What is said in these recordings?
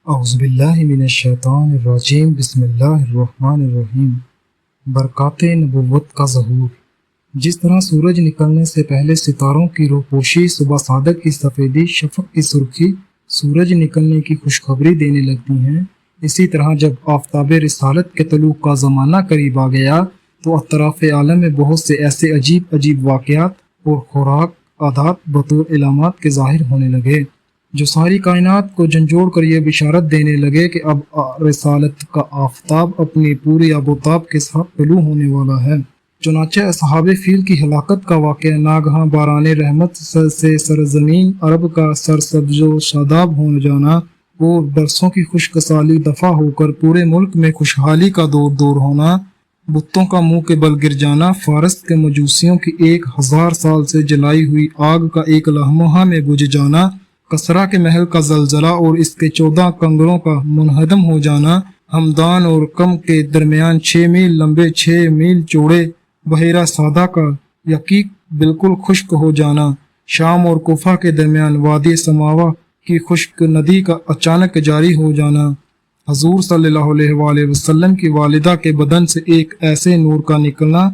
اعوذ باللہ من الشیطان الرجیم بسم اللہ الرحمن الرحیم۔ برکات نبوت کا ظہور۔ جس طرح سورج نکلنے سے پہلے ستاروں کی روپوشی، صبح صادق کی سفیدی، شفق کی سرخی سورج نکلنے کی خوشخبری دینے لگتی ہیں، اسی طرح جب آفتاب رسالت کے طلوع کا زمانہ قریب آ گیا تو اطراف عالم میں بہت سے ایسے عجیب عجیب واقعات اور خوراک عادات بطور علامات کے ظاہر ہونے لگے جو ساری کائنات کو جھنجھوڑ کر یہ بشارت دینے لگے کہ اب رسالت کا آفتاب اپنی پوری آب و تاب کے ساتھ طلوع ہونے والا ہے۔ چنانچہ اصحاب فیل کی ہلاکت کا واقعہ، ناگہاں باران رحمت سے سرزمین عرب کا سرسبز و شاداب ہو جانا اور برسوں کی خشک سالی دفع ہو کر پورے ملک میں خوشحالی کا دور ہونا، بتوں کا منہ کے بل گر جانا، فارس کے مجوسیوں کی 1000 سال سے جلائی ہوئی آگ کا ایک لمحہ میں بجھ جانا، کسرا کے محل کا زلزلہ اور اس کے 14 کنگروں کا منہدم ہو جانا، ہمدان اور کم کے درمیان 6 میل لمبے 6 میل چوڑے بحیرہ سادہ کا یقیق بالکل خشک ہو جانا، شام اور کوفہ کے درمیان وادی سماوا کی خشک ندی کا اچانک جاری ہو جانا، حضور صلی اللہ علیہ وآلہ وسلم کی والدہ کے بدن سے ایک ایسے نور کا نکلنا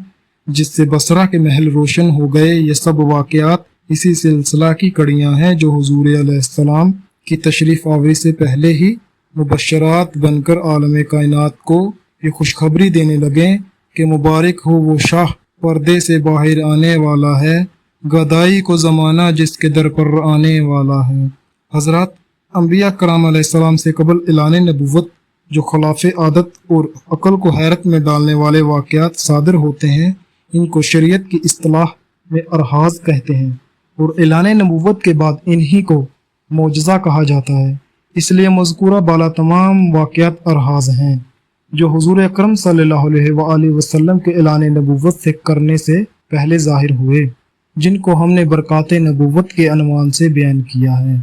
جس سے بصرہ کے محل روشن ہو گئے، یہ سب واقعات اسی سلسلہ کی کڑیاں ہیں جو حضور علیہ السلام کی تشریف آوری سے پہلے ہی مبشرات بن کر عالم کائنات کو یہ خوشخبری دینے لگیں کہ مبارک ہو وہ شاہ پردے سے باہر آنے والا ہے، گدائی کو زمانہ جس کے در پر آنے والا ہے۔ حضرات انبیاء کرام علیہ السلام سے قبل اعلان نبوت جو خلاف عادت اور عقل کو حیرت میں ڈالنے والے واقعات صادر ہوتے ہیں، ان کو شریعت کی اصطلاح میں ارحاز کہتے ہیں، اور اعلان نبوت کے بعد انہی کو معجزہ کہا جاتا ہے۔ اس لیے مذکورہ بالا تمام واقعات ارحاز ہیں جو حضور اکرم صلی اللہ علیہ وآلہ وسلم کے اعلان نبوت سے کرنے سے پہلے ظاہر ہوئے، جن کو ہم نے برکات نبوت کے عنوان سے بیان کیا ہے۔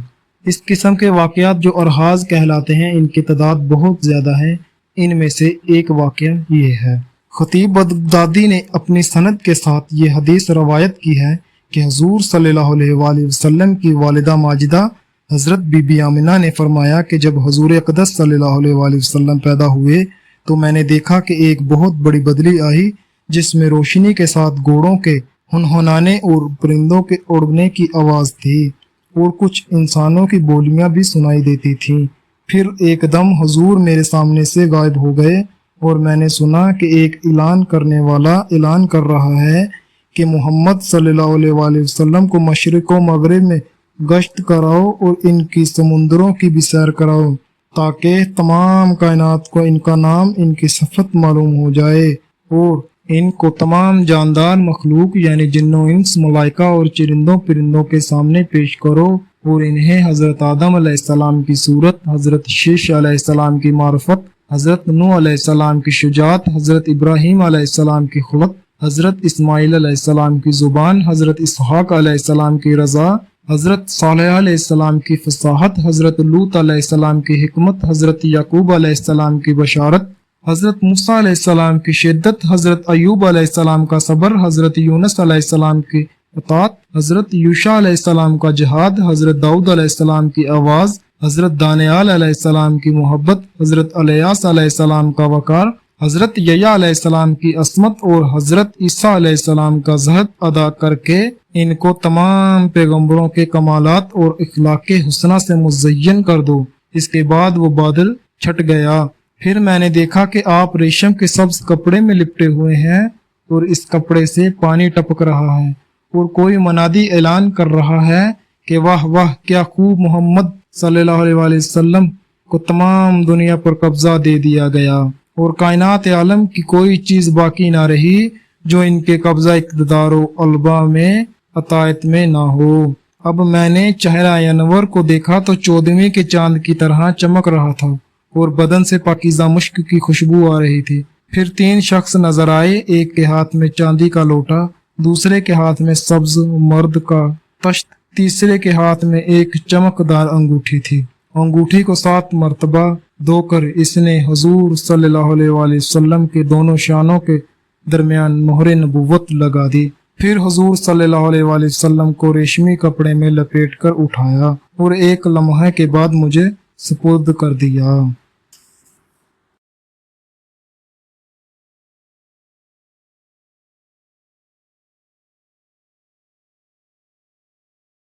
اس قسم کے واقعات جو ارحاز کہلاتے ہیں، ان کی تعداد بہت زیادہ ہے۔ ان میں سے ایک واقعہ یہ ہے۔ خطیب بغدادی نے اپنی سند کے ساتھ یہ حدیث روایت کی ہے کہ حضور صلی اللہ علیہ وآلہ وسلم کی والدہ ماجدہ حضرت بی بی آمنہ نے فرمایا کہ جب حضور اقدس صلی اللہ علیہ وآلہ وسلم پیدا ہوئے تو میں نے دیکھا کہ ایک بہت بڑی بدلی آئی جس میں روشنی کے ساتھ گھوڑوں کے ہنہنانے اور پرندوں کے اڑنے کی آواز تھی اور کچھ انسانوں کی بولیاں بھی سنائی دیتی تھیں۔ پھر ایک دم حضور میرے سامنے سے غائب ہو گئے اور میں نے سنا کہ ایک اعلان کرنے والا اعلان کر رہا ہے کہ محمد صلی اللہ علیہ وآلہ وسلم کو مشرق و مغرب میں گشت کراؤ اور ان کی سمندروں کی بھی سیر کراؤ تاکہ تمام کائنات کو ان کا نام، ان کی صفت معلوم ہو جائے، اور ان کو تمام جاندار مخلوق یعنی جنوں انس، ملائکہ اور چرندوں پرندوں کے سامنے پیش کرو، اور انہیں حضرت آدم علیہ السلام کی صورت، حضرت شیش علیہ السلام کی معرفت، حضرت نوح علیہ السلام کی شجاعت، حضرت ابراہیم علیہ السلام کی خلق، حضرت اسماعیل علیہ السلام کی زبان، حضرت اسحاق علیہ السلام کی رضا، حضرت صالح علیہ السلام کی فصاحت، حضرت لوط علیہ السلام کی حکمت، حضرت یعقوب علیہ السلام کی بشارت، حضرت موسیٰ علیہ السلام کی شدت، حضرت ایوب علیہ السلام کا صبر، حضرت یونس علیہ السلام کی اطاعت، حضرت یوشع علیہ السلام کا جہاد، حضرت داؤد علیہ السلام کی آواز، حضرت دانیال علیہ السلام کی محبت، حضرت الیاس علیہ السلام کا وقار، حضرت یحییٰ علیہ السلام کی عصمت اور حضرت عیسیٰ علیہ السلام کا زہد ادا کر کے ان کو تمام پیغمبروں کے کمالات اور اخلاق حسنہ سے مزین کر دو۔ اس کے بعد وہ بادل چھٹ گیا۔ پھر میں نے دیکھا کہ آپ ریشم کے سبز کپڑے میں لپٹے ہوئے ہیں اور اس کپڑے سے پانی ٹپک رہا ہے، اور کوئی منادی اعلان کر رہا ہے کہ واہ واہ، کیا خوب، محمد صلی اللہ علیہ وآلہ وسلم کو تمام دنیا پر قبضہ دے دیا گیا اور کائنات عالم کی کوئی چیز باقی نہ رہی جو ان کے قبضہ اقتدار و البا میں اطاعت میں نہ ہو۔ اب میں نے چہرہ انور کو دیکھا تو 14ویں کے چاند کی طرح چمک رہا تھا اور بدن سے پاکیزہ مشک کی خوشبو آ رہی تھی۔ پھر 3 شخص نظر آئے، ایک کے ہاتھ میں چاندی کا لوٹا، دوسرے کے ہاتھ میں سبز مرد کا تشت، تیسرے کے ہاتھ میں ایک چمکدار انگوٹھی تھی۔ انگوٹھی کو 7 مرتبہ دھو کر اس نے حضور صلی اللہ علیہ وآلہ وسلم کے دونوں شانوں کے درمیان مہر نبوت لگا دی۔ پھر حضور صلی اللہ علیہ وآلہ وسلم کو ریشمی کپڑے میں لپیٹ کر اٹھایا اور ایک لمحے کے بعد مجھے سپرد کر دیا۔